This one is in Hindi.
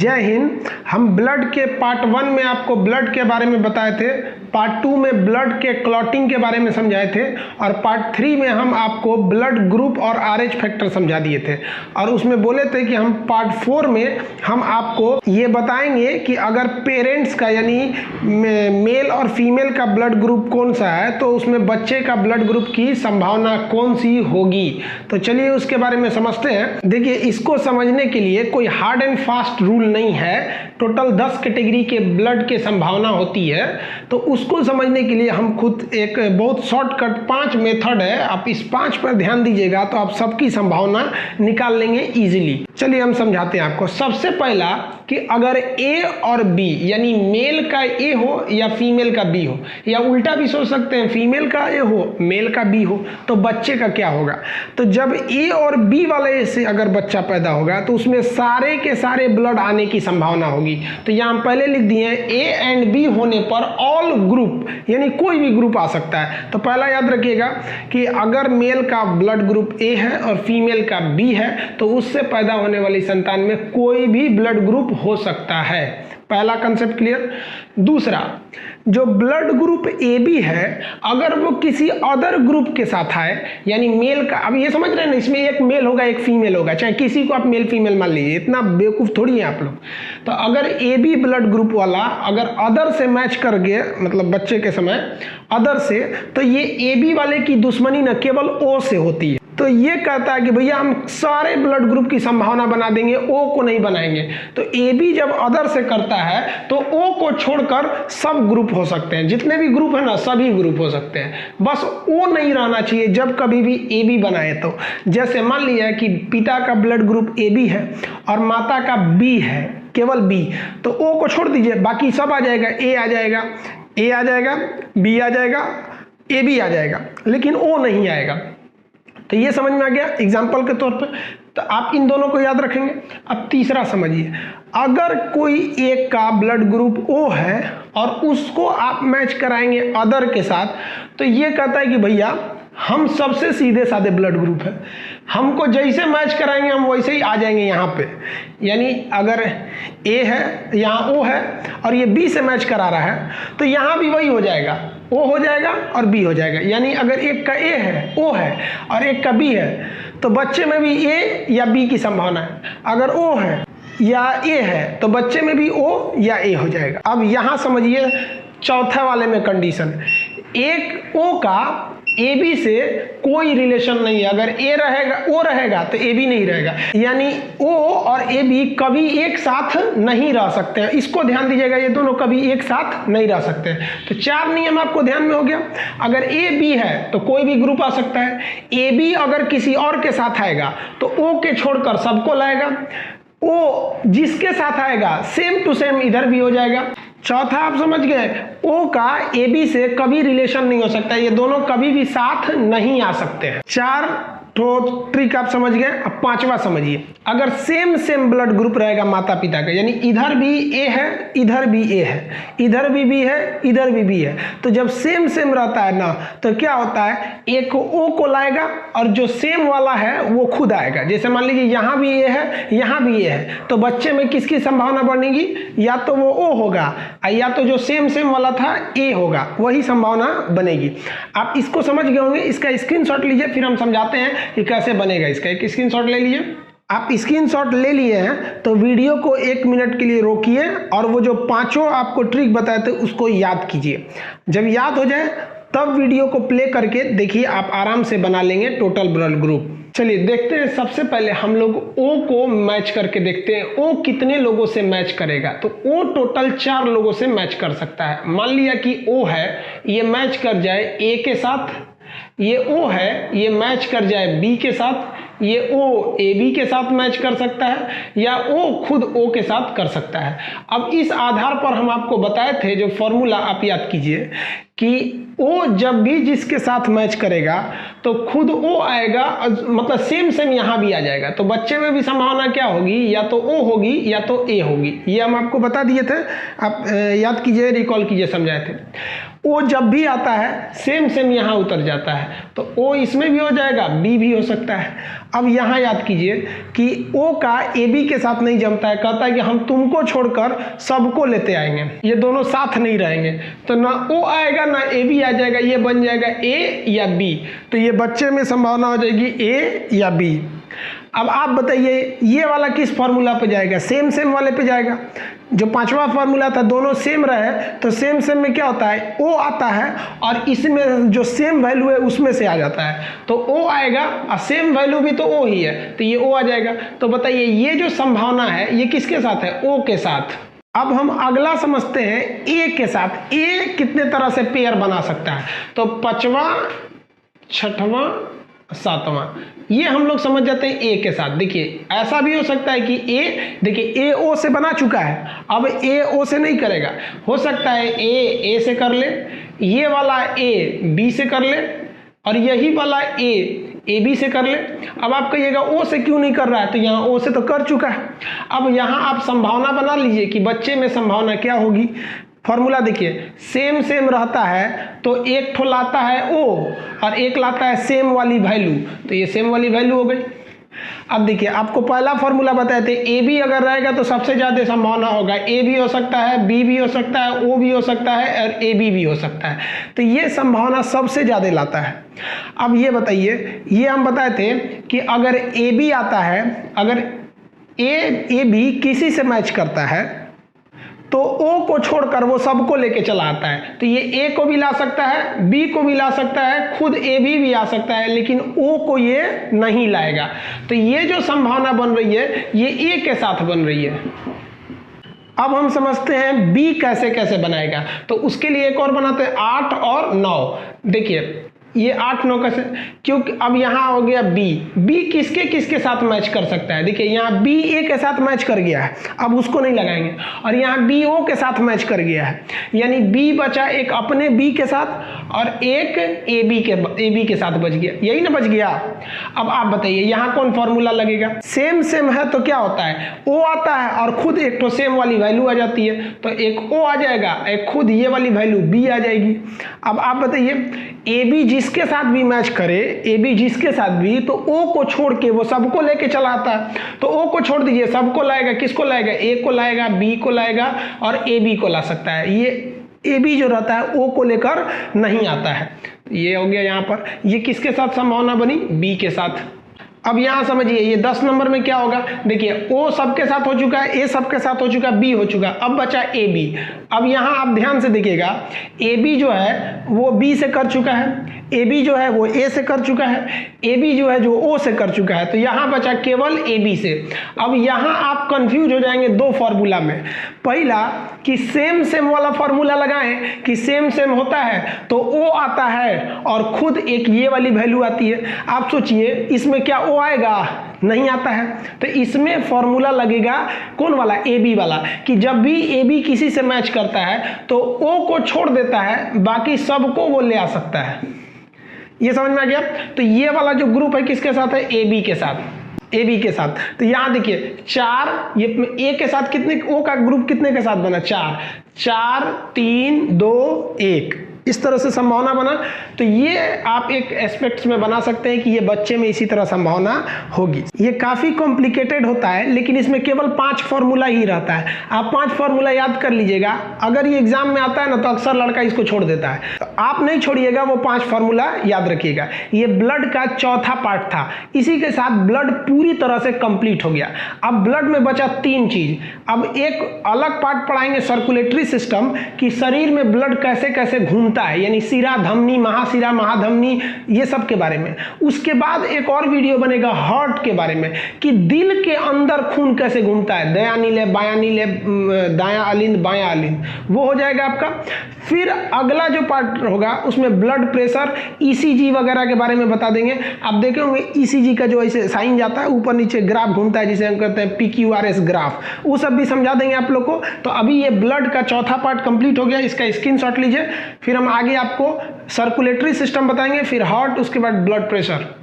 जय हिंद। हम ब्लड के पार्ट 1 में आपको ब्लड के बारे में बताए थे, पार्ट 2 में ब्लड के क्लॉटिंग के बारे में समझाए थे और पार्ट 3 में हम आपको ब्लड ग्रुप और आरएच फैक्टर समझा दिए थे। और उसमें बोले थे कि हम पार्ट 4 में हम आपको ये बताएंगे कि अगर पेरेंट्स का यानी मेल और फीमेल का ब्लड ग्रुप कौन सा है तो उसमें बच्चे का ब्लड ग्रुप की संभावना कौन सी होगी। तो चलिए उसके बारे में समझते हैं। देखिए, इसको समझने के लिए कोई हार्ड एंड फास्ट रूल नहीं है। टोटल 10 कैटेगरी के ब्लड के संभावना होती है। तो उसको समझने के लिए हम खुद एक बहुत शॉर्टकट 5 मेथड है, आप इस 5 पर ध्यान दीजिएगा तो आप सबकी संभावना निकाल लेंगे इजीली। चलिए हम समझाते हैं आपको। सबसे पहला कि अगर ए और बी यानी मेल का ए हो या फीमेल का बी हो, या उल्टा भी सोच सकते हैं फीमेल का ए हो मेल का बी हो, तो बच्चे का क्या होगा। तो जब ए और बी वाले से अगर बच्चा पैदा होगा तो उसमें सारे के सारे ब्लड आने की संभावना होगी। तो यहाँ पहले लिख दिए ए एंड बी होने पर ऑल ग्रुप यानी कोई भी ग्रुप आ सकता है। तो पहला याद रखिएगा कि अगर मेल का ब्लड ग्रुप ए है और फीमेल का बी है तो उससे पैदा होने वाली संतान में कोई भी ब्लड ग्रुप हो सकता है। पहला कंसेप्ट क्लियर। दूसरा, जो ब्लड ग्रुप ए बी है अगर वो किसी अदर ग्रुप के साथ है यानी मेल का, अब ये समझ रहे हैं ना, इसमें एक मेल होगा एक फीमेल होगा, चाहे किसी को आप मेल फीमेल मान लीजिए, इतना बेवकूफ़ थोड़ी है आप लोग। तो अगर ए बी ब्लड ग्रुप वाला अगर अदर से मैच कर गए मतलब बच्चे के समय अदर से, तो ये ए बी वाले की दुश्मनी न केवल ओ से होती है। तो ये कहता है कि भैया हम सारे ब्लड ग्रुप की संभावना बना देंगे, ओ को नहीं बनाएंगे। तो ए बी जब अदर से करता है तो ओ को छोड़कर सब ग्रुप हो सकते हैं, जितने भी ग्रुप है ना सभी ग्रुप हो सकते हैं, बस ओ नहीं रहना चाहिए जब कभी भी ए बी बनाए। तो जैसे मान लिया कि पिता का ब्लड ग्रुप ए बी है और माता का बी है, केवल बी, तो ओ को छोड़ दीजिए, बाकी सब आ जाएगा, ए आ जाएगा, ए आ जाएगा, बी आ जाएगा, ए बी आ जाएगा, लेकिन ओ नहीं आएगा। तो ये समझ में आ गया एग्जाम्पल के तौर पे। तो आप इन दोनों को याद रखेंगे। अब तीसरा समझिए, अगर कोई एक का ब्लड ग्रुप ओ है और उसको आप मैच कराएंगे अदर के साथ, तो ये कहता है कि भैया हम सबसे सीधे साधे ब्लड ग्रुप है, हमको जैसे मैच कराएंगे हम वैसे ही आ जाएंगे यहाँ पे। यानी अगर ए है यहाँ ओ है और ये बी से मैच करा रहा है तो यहाँ भी वही हो जाएगा, ओ हो जाएगा और बी हो जाएगा। यानी अगर एक का ए है ओ है और एक का बी है तो बच्चे में भी ए या बी की संभावना है। अगर ओ है या ए है तो बच्चे में भी ओ या ए हो जाएगा। अब यहाँ समझिए चौथे वाले में कंडीशन, एक ओ का ए बी से कोई रिलेशन नहीं है। अगर ए रहेगा ओ रहेगा तो ए बी नहीं रहेगा, यानी ओ और ए बी कभी एक साथ नहीं रह सकते हैं। इसको ध्यान दीजिएगा, ये दोनों कभी एक साथ नहीं रह सकते हैं। तो 4 नियम आपको ध्यान में हो गया। अगर ए बी है तो कोई भी ग्रुप आ सकता है, ए बी अगर किसी और के साथ आएगा तो ओ के छोड़कर सबको लाएगा, ओ जिसके साथ आएगा सेम टू सेम इधर भी हो जाएगा। चौथा आप समझ गए, ओ का ए बी से कभी रिलेशन नहीं हो सकता, ये दोनों कभी भी साथ नहीं आ सकते हैं। 4 तो ट्रिक आप समझ गए। अब 5वां समझिए, अगर सेम ब्लड ग्रुप रहेगा माता पिता का, यानी इधर भी ए है इधर भी ए है, इधर भी बी है इधर भी बी है, तो जब सेम रहता है ना तो क्या होता है, एक ओ को लाएगा और जो सेम वाला है वो खुद आएगा। जैसे मान लीजिए यहाँ भी ए है यहाँ भी ए है, तो बच्चे में किसकी संभावना बनेगी, या तो वो ओ होगा या तो जो सेम वाला था ए होगा, वही संभावना बनेगी। आप इसको समझ गए होंगे। इसका स्क्रीनशॉट लीजिए फिर हम समझाते हैं कि कैसे बनेगा। इसका एक स्क्रीनशॉट ले लीजिए। आप स्क्रीनशॉट ले लिए हैं तो वीडियो को 1 मिनट के लिए रोकिए और वो जो 5 आपको ट्रिक बताए थे उसको याद कीजिए। जब याद हो जाए तब वीडियो को प्ले करके देखिए, आप आराम से बना लेंगे टोटल ब्लड ग्रुप। चलिए देखते हैं। सबसे पहले हम लोग ओ को मैच करके देखते हैं, ओ कितने लोगों से मैच करेगा। तो ओ टोटल 4 लोगों से मैच कर सकता है। मान लिया कि ओ है, ये मैच कर जाए ए के साथ, ये ओ है ये मैच कर जाए बी के साथ, ये ओ ए बी के साथ मैच कर सकता है, या ओ खुद ओ के साथ कर सकता है। अब इस आधार पर हम आपको बताए थे जो फॉर्मूला आप याद कीजिए कि ओ जब भी जिसके साथ मैच करेगा तो खुद ओ आएगा, मतलब सेम सेम यहाँ भी आ जाएगा। तो बच्चे में भी संभावना क्या होगी, या तो ओ होगी या तो ए होगी। ये हम आपको बता दिए थे, आप याद कीजिए, रिकॉल कीजिए, समझाए थे। ओ जब भी आता है सेम सेम यहाँ उतर जाता है, तो ओ इसमें भी हो जाएगा, बी भी हो सकता है। अब यहाँ याद कीजिए कि ओ का ए बी के साथ नहीं जमता है, कहता है कि हम तुमको छोड़कर सबको लेते आएंगे, ये दोनों साथ नहीं रहेंगे, तो ना ओ आएगा ना ए बी आ जाएगा, ये बन जाएगा ए या बी। तो ये बच्चे में संभावना हो जाएगी ए या बी। अब आप बताइए ये वाला किस फॉर्मूला पे जाएगा, सेम सेम वाले पे जाएगा। जो पांचवा फॉर्मूला था दोनों सेम रहे, तो सेम सेम में क्या होता है, ओ आता है और इसमें जो सेम वैल्यू है उसमें से आ जाता है, तो ओ आएगा और सेम वैल्यू भी तो ओ ही है, तो ये ओ आ जाएगा। तो बताइए ये जो संभावना है ये किसके साथ है, ओ के साथ। अब हम अगला समझते हैं ए के साथ। ए कितने तरह से पेयर बना सकता है, तो पांचवा, छठवां, सातवां, ये हम लोग समझ जाते हैं ए के साथ। देखिए ऐसा भी हो सकता है कि ए, देखिए ए ओ से बना चुका है, अब ए ओ से नहीं करेगा, हो सकता है ए से कर ले, ये वाला ए बी से कर ले, और यही वाला ए बी से कर ले। अब आप कहिएगा ओ से क्यों नहीं कर रहा है, तो यहाँ ओ से तो कर चुका है। अब यहाँ आप संभावना बना लीजिए कि बच्चे में संभावना क्या होगी। फॉर्मूला देखिए, सेम सेम रहता है तो एक ठो लाता है ओ और एक लाता है सेम वाली वैल्यू, तो ये सेम वाली वैल्यू हो गई। अब देखिए आपको पहला फॉर्मूला बताए थे, ए बी अगर रहेगा तो सबसे ज्यादा संभावना होगा, ए भी हो सकता है, बी भी हो सकता है, ओ भी हो सकता है और ए बी भी हो सकता है, तो ये संभावना सबसे ज्यादा लाता है। अब ये बताइए, ये हम बताए थे कि अगर ए बी आता है, अगर ए बी किसी से मैच करता है तो ओ को छोड़कर वो सबको लेके चला आता है, तो ये ए को भी ला सकता है, बी को भी ला सकता है, खुद ए भी आ सकता है, लेकिन ओ को ये नहीं लाएगा। तो ये जो संभावना बन रही है ये ए के साथ बन रही है। अब हम समझते हैं बी कैसे कैसे बनाएगा, तो उसके लिए एक और बनाते हैं 8 और 9। देखिए ये 8 9 कैसे, क्योंकि अब यहाँ हो गया बी किसके किसके साथ मैच कर सकता है। देखिए यहाँ बी ए के साथ मैच कर गया है, अब उसको नहीं लगाएंगे, और यहाँ बी ओ के साथ मैच कर गया है, यानी बी बचा एक अपने बी के साथ और एक ए बी के साथ बच गया, यही ना बच गया। अब आप बताइए यहाँ कौन फॉर्मूला लगेगा, सेम सेम है तो क्या होता है, ओ आता है और खुद एक तो सेम वाली वैल्यू आ जाती है, तो एक ओ आ जाएगा, एक खुद ये वाली वैल्यू बी आ जाएगी। अब आप बताइए ए बी जिसके साथ भी मैच करे, ए बी जिसके साथ भी, तो ओ को छोड़ के वो सबको लेके चला आता है, तो ओ को छोड़ दीजिए, सबको लाएगा, किसको लाएगा, ए को लाएगा, बी को लाएगा और ए बी को ला सकता है। ये ए बी जो रहता है ओ को लेकर नहीं आता है, ये हो गया यहाँ पर। ये किसके साथ संभावना बनी, बी के साथ। अब यहाँ समझिए ये 10 नंबर में क्या होगा, देखिए ओ सबके साथ हो चुका है, ए सबके साथ हो चुका है, बी हो चुका, अब बचा ए बी। अब यहाँ आप ध्यान से देखिएगा, ए बी जो है वो बी से कर चुका है, ए बी जो है वो ए से कर चुका है, ए बी जो है जो ओ से कर चुका है, तो यहाँ बचा केवल ए बी से। अब यहाँ आप कंफ्यूज हो जाएंगे दो फॉर्मूला में, पहला कि सेम सेम वाला फॉर्मूला लगाएं कि सेम सेम होता है तो ओ आता है और खुद एक ये वाली वैल्यू आती है। आप सोचिए इसमें क्या ओ आएगा, नहीं आता है, तो इसमें फॉर्मूला लगेगा कौन वाला, ए बी वाला, कि जब भी ए बी किसी से मैच करता है तो ओ को छोड़ देता है, बाकी सबको वो ले आ सकता है। ये समझ में आ गया। तो ये वाला जो ग्रुप है किसके साथ है, ए बी के साथ, ए बी के साथ। तो यहां देखिए 4, ये ए के साथ कितने, ओ का ग्रुप कितने के साथ बना, 4 4 3 2 1, इस तरह से संभावना बना। तो ये आप एक एस्पेक्ट्स में बना सकते हैं कि ये बच्चे में इसी तरह संभावना होगी। ये काफी कॉम्प्लिकेटेड होता है, लेकिन इसमें केवल 5 फॉर्मूला ही रहता है। आप 5 फॉर्मूला याद कर लीजिएगा, अगर ये एग्जाम में आता है ना तो अक्सर लड़का इसको छोड़ देता है, तो आप नहीं छोड़िएगा, वो 5 फॉर्मूला याद रखिएगा। ये ब्लड का चौथा पार्ट था, इसी के साथ ब्लड पूरी तरह से कंप्लीट हो गया। अब ब्लड में बचा 3 चीज। अब एक अलग पार्ट पढ़ाएंगे सर्कुलेटरी सिस्टम, कि शरीर में ब्लड कैसे कैसे घूमता है, यानी शिरा धमनी, महाशिरा, महाधमनी, ये सब के बारे में। उसके बाद एक और वीडियो बनेगा हार्ट के बारे में, कि दिल के अंदर खून कैसे घूमता है, दया नीले बाया नीले, दाया अलिंद बाया अलिंद, वो हो जाएगा आपका। फिर अगला जो पार्ट होगा उसमें ब्लड प्रेशर, ईसीजी वगैरह के बारे में बता देंगे। आप देखे होंगे ईसीजी का जो ऐसे साइन जाता है, ऊपर नीचे ग्राफ घूमता है, जिसे हम कहते हैं PQRS ग्राफ, वो सब भी समझा देंगे आप लोग को। तो अभी ये ब्लड का चौथा पार्ट कंप्लीट हो गया, इसका स्क्रीनशॉट लीजिए, फिर हम हम आगे आपको सर्कुलेटरी सिस्टम बताएंगे, फिर हार्ट, उसके बाद ब्लड प्रेशर।